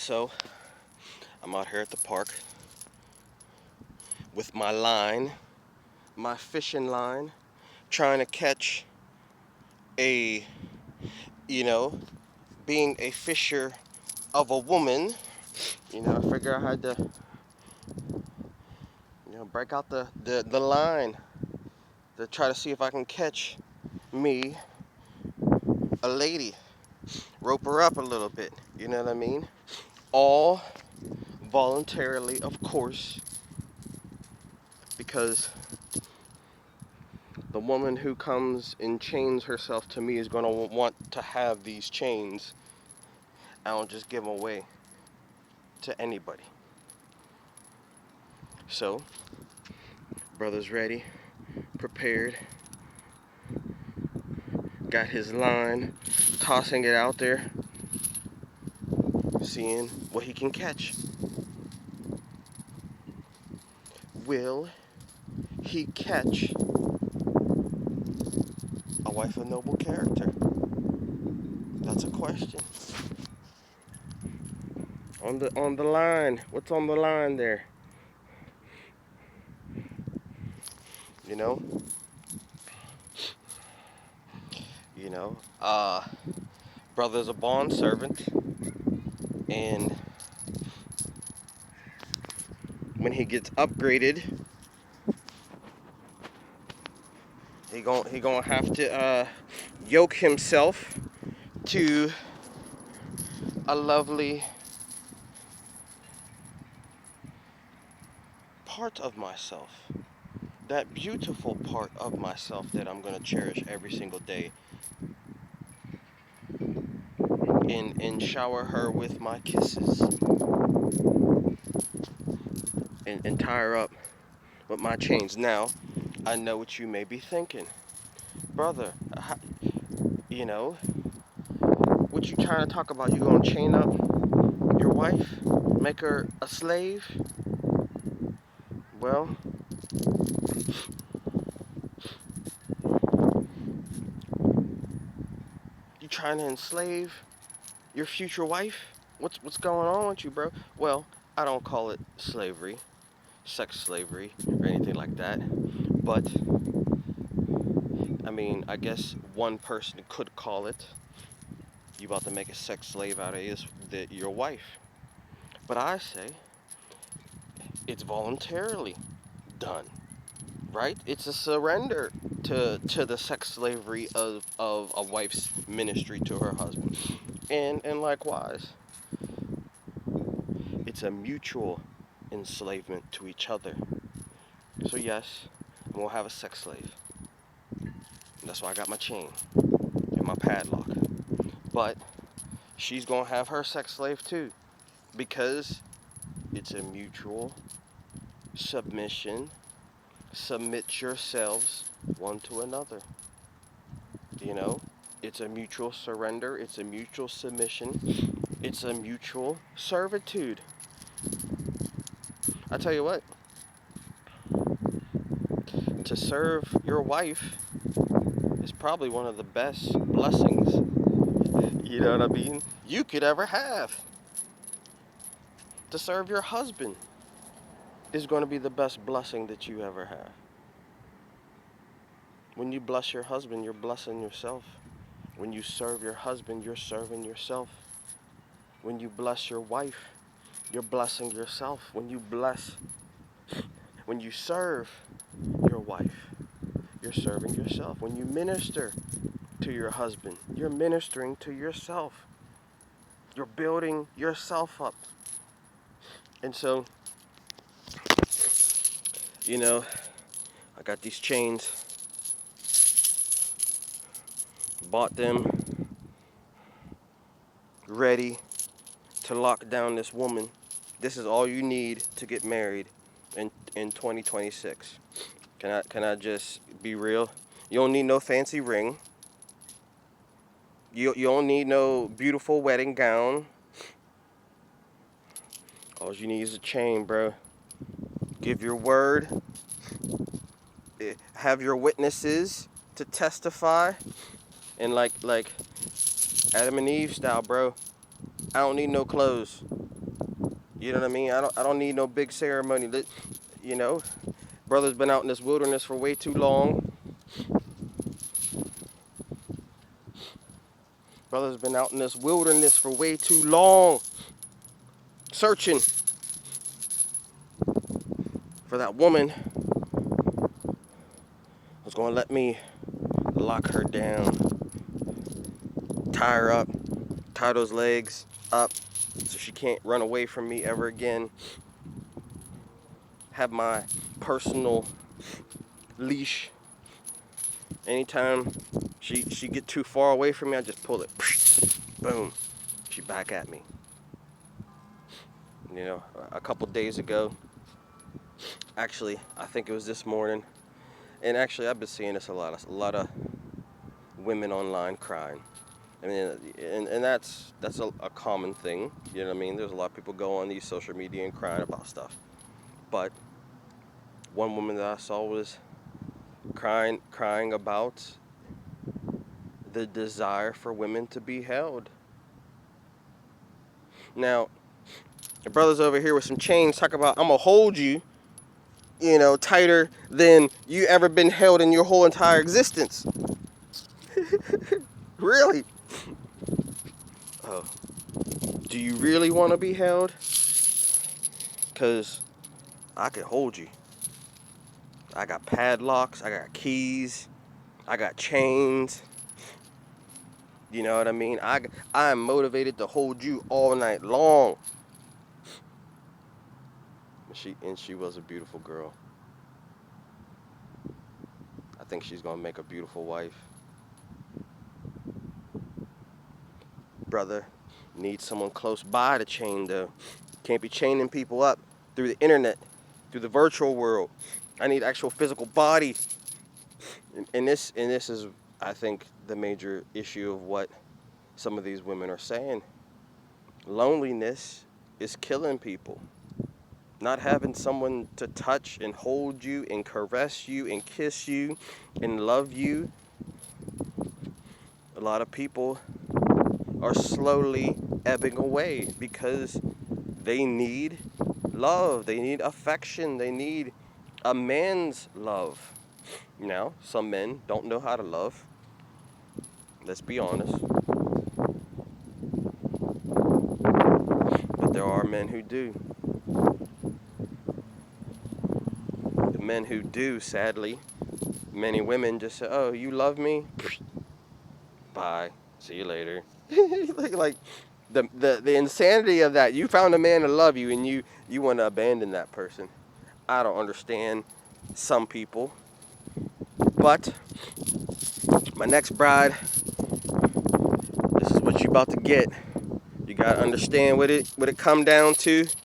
So, I'm out here at the park with my line, my fishing line, trying to catch a, you know, being a fisher of a woman, I figure I had to, break out the line to try to see if I can catch me a lady, rope her up a little bit, you know what I mean? All voluntarily, of course, because the woman who comes and chains herself to me is going to want to have these chains. I don't just give them away to anybody. So, brother's ready, prepared, got his line, tossing it out there, seeing what he can catch. Will he catch a wife of noble character? That's a question. On the line. What's on the line there? You know? You know, brother's a bond servant, and when he gets upgraded, he gonna have to yoke himself to a lovely part of myself, that beautiful part of myself that I'm gonna cherish every single day, and shower her with my kisses, and tie her up with my chains. Now, I know what you may be thinking, brother. What you trying to talk about? You gonna chain up your wife, make her a slave? Well, you trying to enslave your future wife? What's going on with you, bro? Well, I don't call it slavery, sex slavery, or anything like that. But I mean, I guess one person could call it. You about to make a sex slave out of your wife. But I say it's voluntarily done, right? It's a surrender to the sex slavery of a wife's ministry to her husband. And likewise, it's a mutual enslavement to each other. So yes, I'm gonna have a sex slave. That's why I got my chain and my padlock. But she's gonna have her sex slave too, because it's a mutual submission. Submit yourselves one to another. It's a mutual surrender, it's a mutual submission, it's a mutual servitude. I tell you what, to serve your wife is probably one of the best blessings, you know what I mean, you could ever have. To serve your husband is going to be the best blessing that you ever have. When you bless your husband, you're blessing yourself. When you serve your husband, you're serving yourself. When you bless your wife, you're blessing yourself. When you serve your wife, you're serving yourself. When you minister to your husband, you're ministering to yourself. You're building yourself up. And so, I got these chains. Bought them, ready to lock down this woman. This is all you need to get married in 2026. Can I just be real? You don't need no fancy ring. You don't need no beautiful wedding gown. All you need is a chain, bro. Give your word. Have your witnesses to testify. And like Adam and Eve style, bro. I don't need no clothes. You know what I mean? I don't need no big ceremony. You know, brother's been out in this wilderness for way too long. Brother's been out in this wilderness for way too long, searching for that woman who's gonna let me lock her down, tie her up, tie those legs up so she can't run away from me ever again. Have my personal leash. Anytime she get too far away from me, I just pull it. Boom. She back at me. You know, a couple days ago, actually, I think it was this morning, and actually I've been seeing this a lot of women online crying. I mean, and that's a common thing. You know what I mean? There's a lot of people go on these social media and crying about stuff. But one woman that I saw was crying about the desire for women to be held. Now, the brother's over here with some chains talk about, I'm gonna hold you, you know, tighter than you ever been held in your whole entire existence. Really? Oh, do you really want to be held? Because I can hold you. I got padlocks, I got keys, I got chains. You know what I mean? I am motivated to hold you all night long. She was a beautiful girl. I think she's gonna make a beautiful wife. Brother, need someone close by to chain though. Can't be chaining people up through the internet, through the virtual world. I need actual physical body. And this is, I think, the major issue of what some of these women are saying. Loneliness is killing people. Not having someone to touch and hold you and caress you and kiss you and love you. A lot of people are slowly ebbing away because they need love. They need affection. They need a man's love. Now, some men don't know how to love. Let's be honest. But there are men who do. The men who do, sadly, many women just say, oh, you love me? Bye. See you later. like the insanity of that. You found a man to love you and you want to abandon that person. I don't understand some people. But my next bride, this is what you about to get. You gotta understand what it come down to.